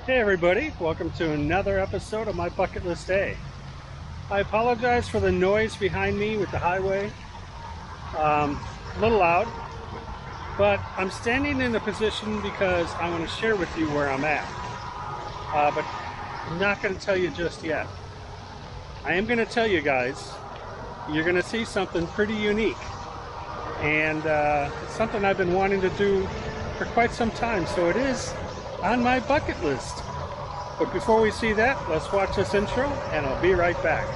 Hey everybody, welcome to another episode of my bucket list day. I apologize for the noise behind me with the highway. A little loud, but I'm standing in a position because I want to share with you where I'm at. But I'm not going to tell you just yet. I am going to tell you guys, you're going to see something pretty unique. And it's something I've been wanting to do for quite some time, so it is on my bucket list. But before we see that, let's watch this intro and I'll be right back.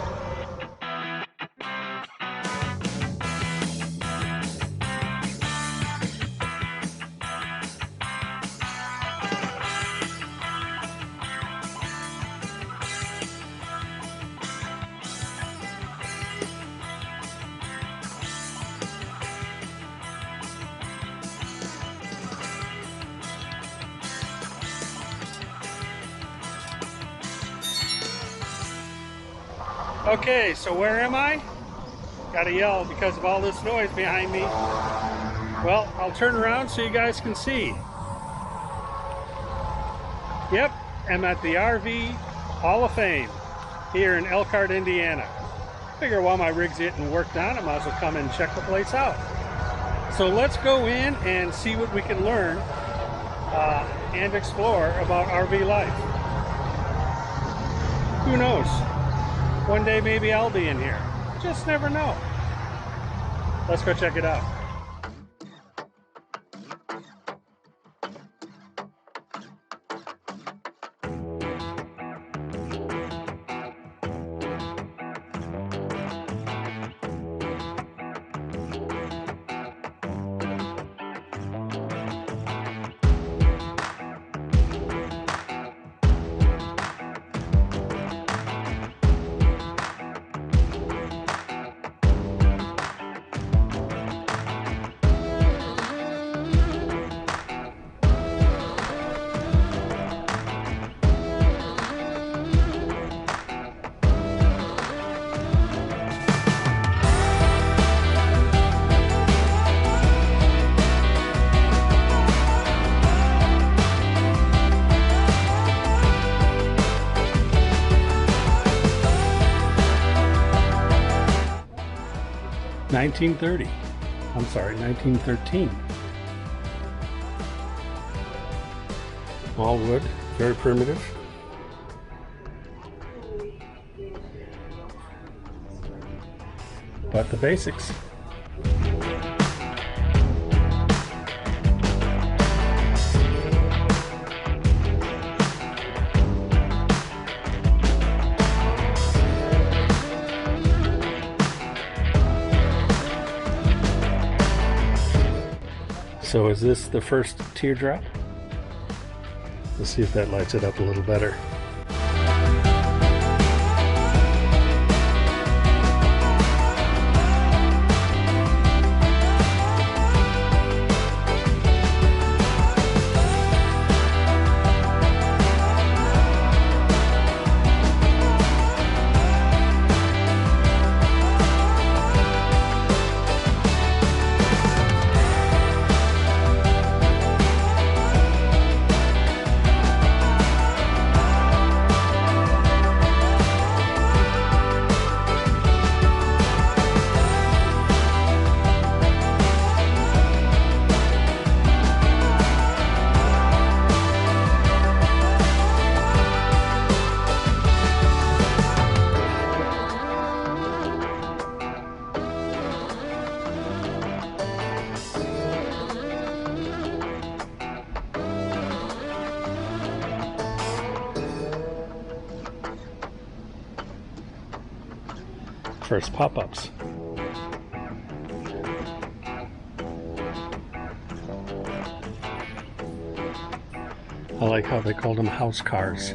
Okay, so where am I? Gotta yell because of all this noise behind me. Well, I'll turn around so you guys can see. Yep, I'm at the RV Hall of Fame here in Elkhart, Indiana. Figure while my rig's getting worked on, I might as well come and check the place out. So let's go in and see what we can learn and explore about RV life. Who knows? One day maybe I'll be in here. Just never know. Let's go check it out. I'm sorry, 1913. All wood, very primitive. But the basics. So is this the first teardrop? Let's see if that lights it up a little better. First pop-ups. I like how they called them house cars.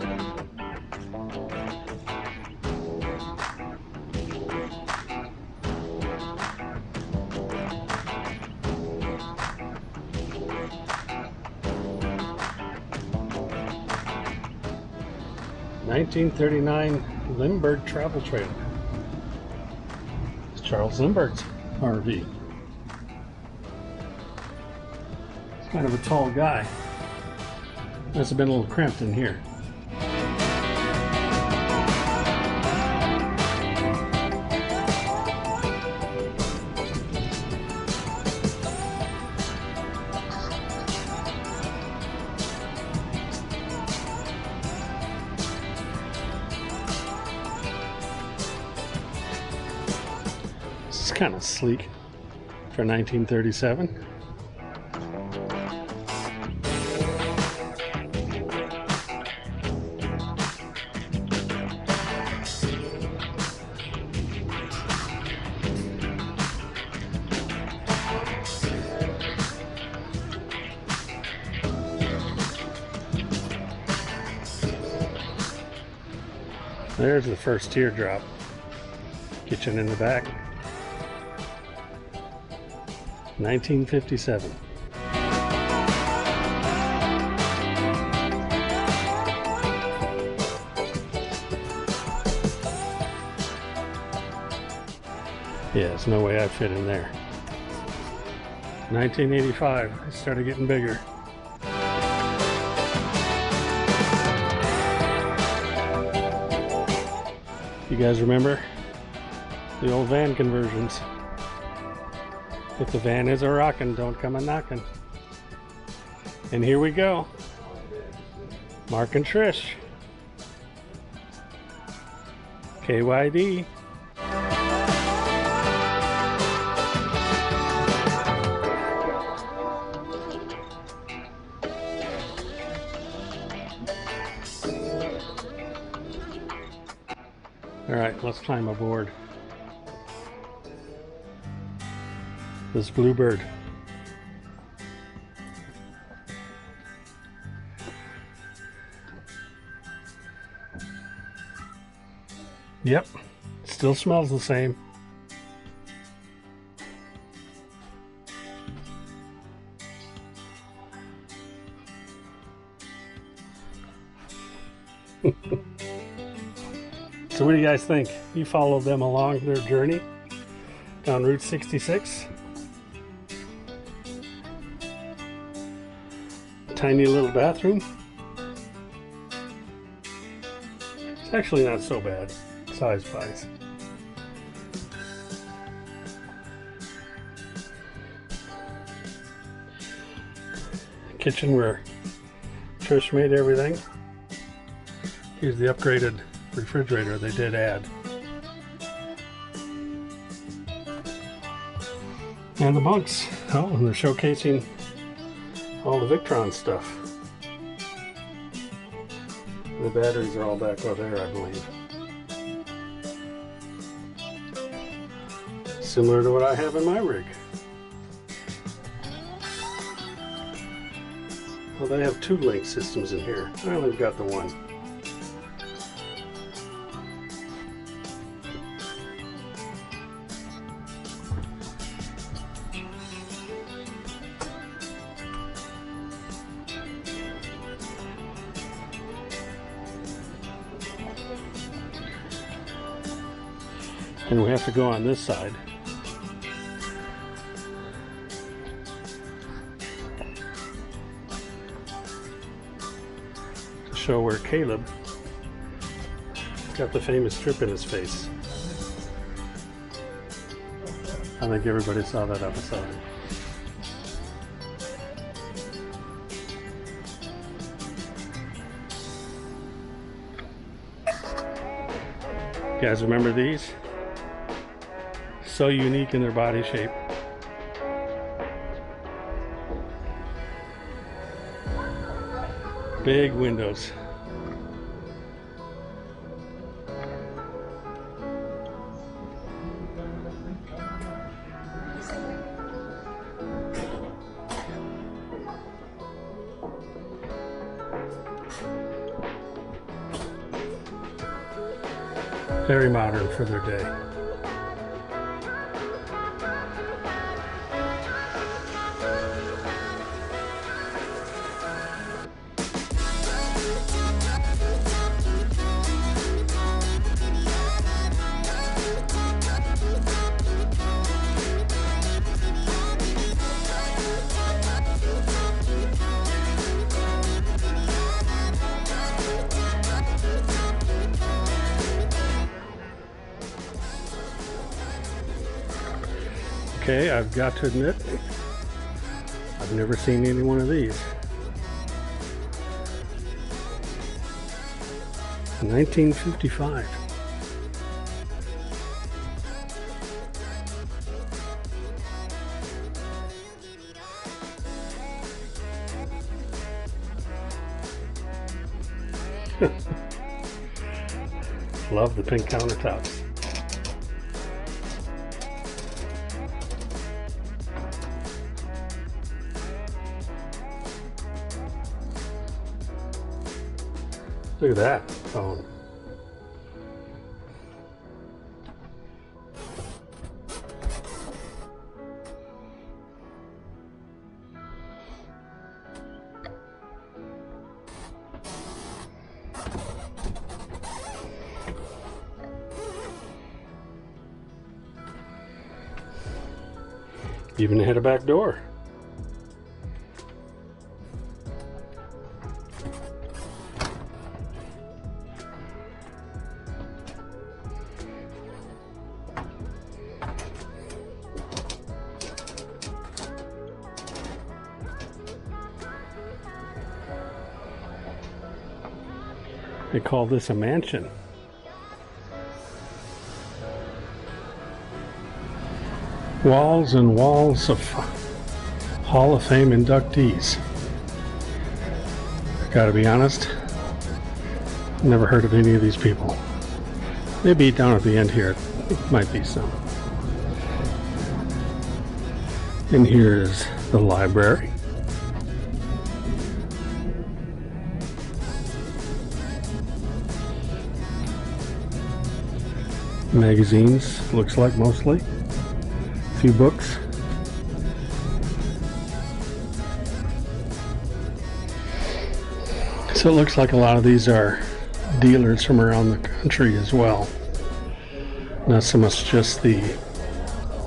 (1939) Lindbergh travel trailer. Charles Lindbergh's RV. He's kind of a tall guy. Must have been a little cramped in here. It's kind of sleek for 1937. There's the first teardrop. Kitchen in the back. 1957. Yeah, there's no way I'd fit in there. 1985, it started getting bigger. You guys remember the old van conversions? If the van is a rockin', don't come a knockin'. And here we go. Mark and Trish. KYD. All right, let's climb aboard this Bluebird. Yep, still smells the same. So what do you guys think? You followed them along their journey down Route 66? Tiny little bathroom. It's actually not so bad, size-wise. Kitchen where Trish made everything. Here's the upgraded refrigerator they did add. And the bunks. Oh, and they're showcasing all the Victron stuff. The batteries are all back over there, I believe. Similar to what I have in my rig. Well, they have two link systems in here. I only got the one. And we have to go on this side. To show where Caleb got the famous strip in his face. I think everybody saw that episode. You guys remember these? So unique in their body shape. Big windows. Very modern for their day. Okay, I've got to admit, I've never seen any one of these. 1955. Love the pink countertops. Look at that phone. Even had a back door. They call this a mansion. Walls and walls of Hall of Fame inductees. Gotta be honest, never heard of any of these people. Maybe down at the end here, might be some. And here is the library. Magazines, looks like mostly. A few books. So it looks like a lot of these are dealers from around the country as well. Not so much just the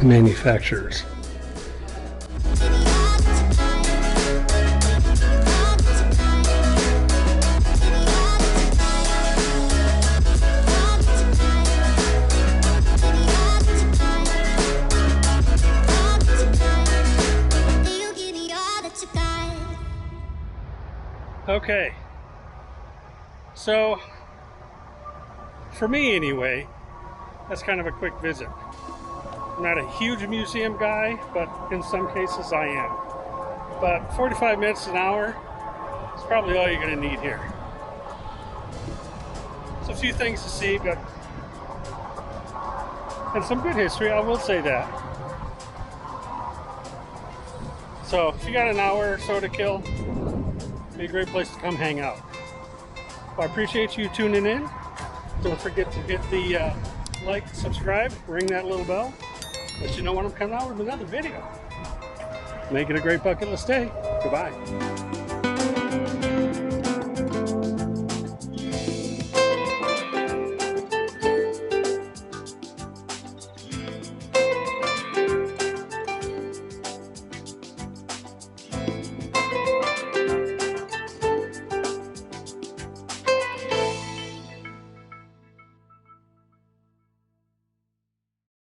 manufacturers. Okay, so for me anyway, that's kind of a quick visit. I'm not a huge museum guy, but in some cases I am. But 45 minutes, an hour is probably all you're going to need here. So a few things to see, but and some good history, I will say that. So if you got an hour or so to kill, be a great place to come hang out. Well, I appreciate you tuning in. Don't forget to hit the like, subscribe, ring that little bell, let you know when I'm coming out with another video. Make it a great bucket list day. Goodbye.